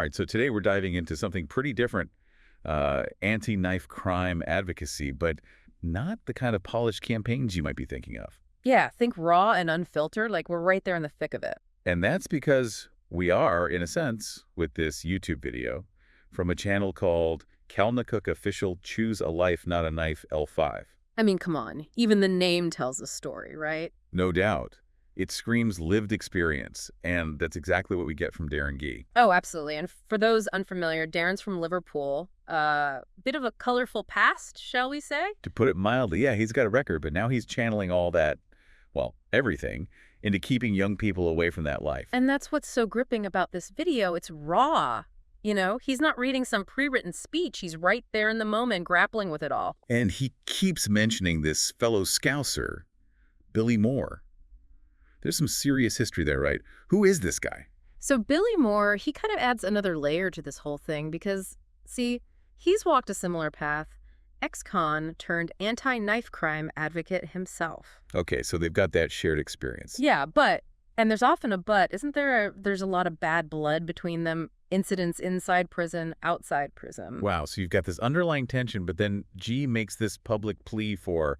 All right, so today we're diving into something pretty different, anti-knife crime advocacy, but not the kind of polished campaigns you might be thinking of. Yeah, think raw and unfiltered, like we're right there in the thick of it. And that's because we are, in a sense, with this YouTube video from a channel called Kalnacook Official Choose a Life, Not a Knife L5. I mean, come on. Even the name tells a story, right? No doubt. It screams lived experience, and that's exactly what we get from Darren Gee. Oh, absolutely. And for those unfamiliar, Darren's from Liverpool. Bit of a colorful past, shall we say? To put it mildly, yeah, he's got a record, but now he's channeling all that, well, everything, into keeping young people away from that life. And that's what's so gripping about this video. It's raw. You know, he's not reading some pre-written speech. He's right there in the moment, grappling with it all. And he keeps mentioning this fellow Scouser, Billy Moore. There's some serious history there, right? Who is this guy? So Billy Moore, he kind of adds another layer to this whole thing because, see, he's walked a similar path. Ex-con turned anti-knife crime advocate himself. Okay, so they've got that shared experience. Yeah, and there's often a but, isn't there? There's a lot of bad blood between them, incidents inside prison, outside prison. Wow, so you've got this underlying tension, but then G makes this public plea for,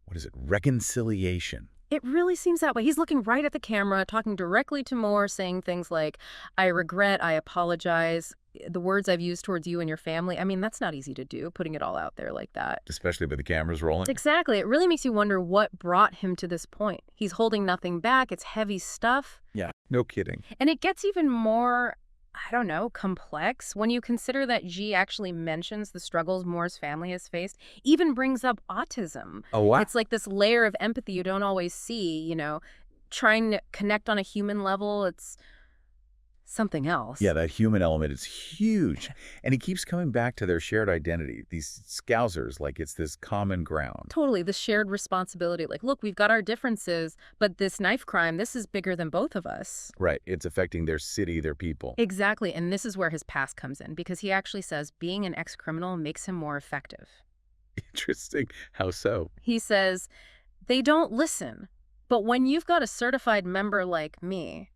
what is it, reconciliation. It really seems that way. He's looking right at the camera, talking directly to Moore, saying things like, I regret, I apologize, the words I've used towards you and your family. I mean, that's not easy to do, putting it all out there like that. Especially with the cameras rolling. Exactly. It really makes you wonder what brought him to this point. He's holding nothing back. It's heavy stuff. Yeah, no kidding. And it gets even more, I don't know, complex when you consider that G actually mentions the struggles Moore's family has faced, even brings up autism. Oh, wow. It's like this layer of empathy you don't always see, trying to connect on a human level. It's something else. Yeah, that human element is huge. And he keeps coming back to their shared identity, these Scousers, like it's this common ground. Totally, the shared responsibility. Like, look, we've got our differences, but this knife crime, this is bigger than both of us. Right, it's affecting their city, their people. Exactly, and this is where his past comes in, because he actually says being an ex-criminal makes him more effective. Interesting. How so? He says, they don't listen, but when you've got a certified member like me,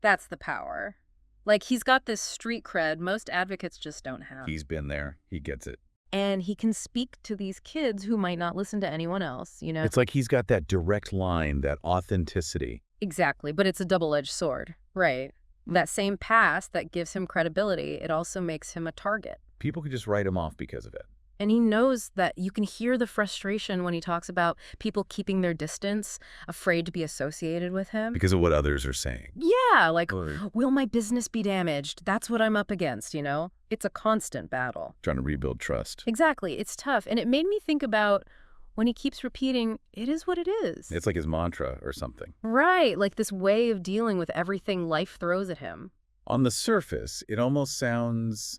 that's the power. Like, he's got this street cred most advocates just don't have. He's been there. He gets it. And he can speak to these kids who might not listen to anyone else, It's like he's got that direct line, that authenticity. Exactly, but it's a double-edged sword, right? That same past that gives him credibility, it also makes him a target. People could just write him off because of it. And he knows that you can hear the frustration when he talks about people keeping their distance, afraid to be associated with him. Because of what others are saying. Yeah, like, Or will my business be damaged? That's what I'm up against, It's a constant battle. trying to rebuild trust. Exactly, it's tough. And it made me think about when he keeps repeating, it is what it is. It's like his mantra or something. Right, like this way of dealing with everything life throws at him. On the surface, it almost sounds,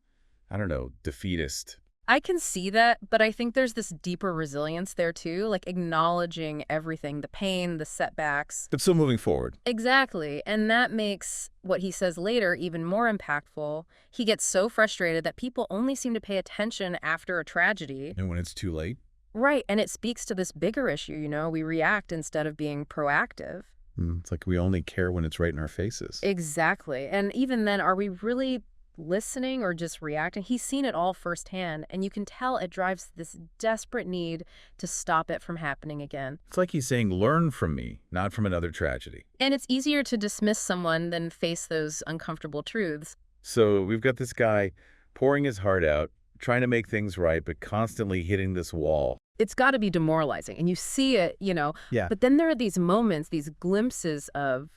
I don't know, defeatist. I can see that, but I think there's this deeper resilience there too, like acknowledging everything, the pain, the setbacks. But still moving forward. Exactly, and that makes what he says later even more impactful. He gets so frustrated that people only seem to pay attention after a tragedy. And when it's too late? Right, and it speaks to this bigger issue, we react instead of being proactive. It's like we only care when it's right in our faces. Exactly, and even then, are we really listening or just reacting? He's seen it all firsthand, and you can tell it drives this desperate need to stop it from happening again. It's like he's saying, learn from me, not from another tragedy. And it's easier to dismiss someone than face those uncomfortable truths. So we've got this guy pouring his heart out, trying to make things right, but constantly hitting this wall. It's got to be demoralizing, and you see it, Yeah. But then there are these moments, these glimpses of,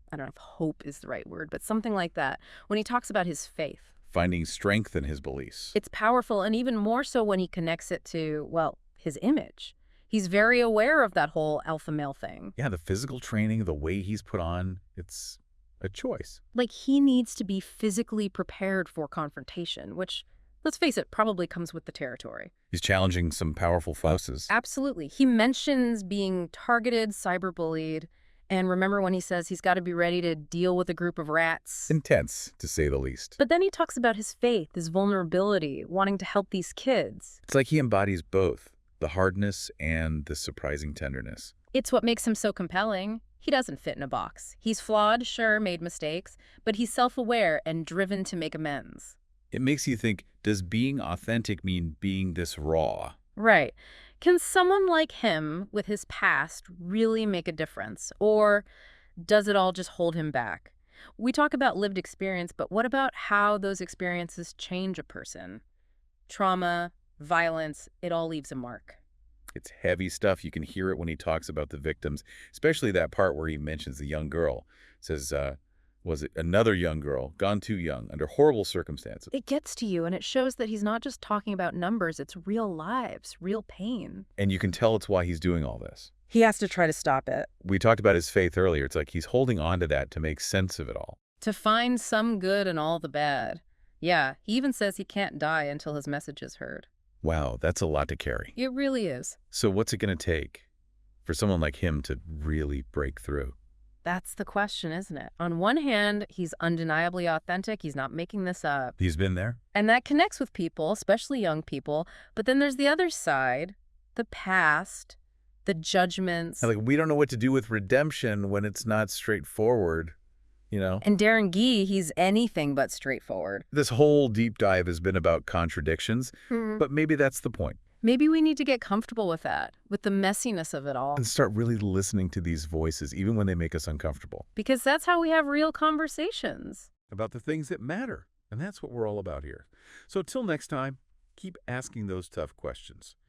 I don't know if hope is the right word, but something like that, when he talks about his faith. Finding strength in his beliefs. It's powerful, and even more so when he connects it to, well, his image. He's very aware of that whole alpha male thing. Yeah, the physical training, the way he's put on, it's a choice. Like, he needs to be physically prepared for confrontation, which, let's face it, probably comes with the territory. He's challenging some powerful forces. Absolutely. He mentions being targeted, cyberbullied, and remember when he says he's got to be ready to deal with a group of rats. Intense, to say the least. But then he talks about his faith, his vulnerability, wanting to help these kids. It's like he embodies both, the hardness and the surprising tenderness. It's what makes him so compelling. He doesn't fit in a box. He's flawed, sure, made mistakes, but he's self-aware and driven to make amends. It makes you think, does being authentic mean being this raw? Right. Can someone like him, with his past, really make a difference? Or does it all just hold him back? We talk about lived experience, but what about how those experiences change a person? Trauma, violence, it all leaves a mark. It's heavy stuff. You can hear it when he talks about the victims, especially that part where he mentions the young girl. Says, was it another young girl, gone too young, under horrible circumstances? It gets to you, and it shows that he's not just talking about numbers, it's real lives, real pain. And you can tell it's why he's doing all this. He has to try to stop it. We talked about his faith earlier. It's like he's holding on to that to make sense of it all. To find some good in all the bad. Yeah, he even says he can't die until his message is heard. Wow, that's a lot to carry. It really is. So what's it going to take for someone like him to really break through? That's the question, isn't it? On one hand, he's undeniably authentic. He's not making this up. He's been there? And that connects with people, especially young people. But then there's the other side, the past, the judgments. Like, we don't know what to do with redemption when it's not straightforward, you know? And Darren Gee, he's anything but straightforward. This whole deep dive has been about contradictions, but maybe that's the point. Maybe we need to get comfortable with that, with the messiness of it all. And start really listening to these voices, even when they make us uncomfortable. Because that's how we have real conversations. About the things that matter. And that's what we're all about here. So till next time, keep asking those tough questions.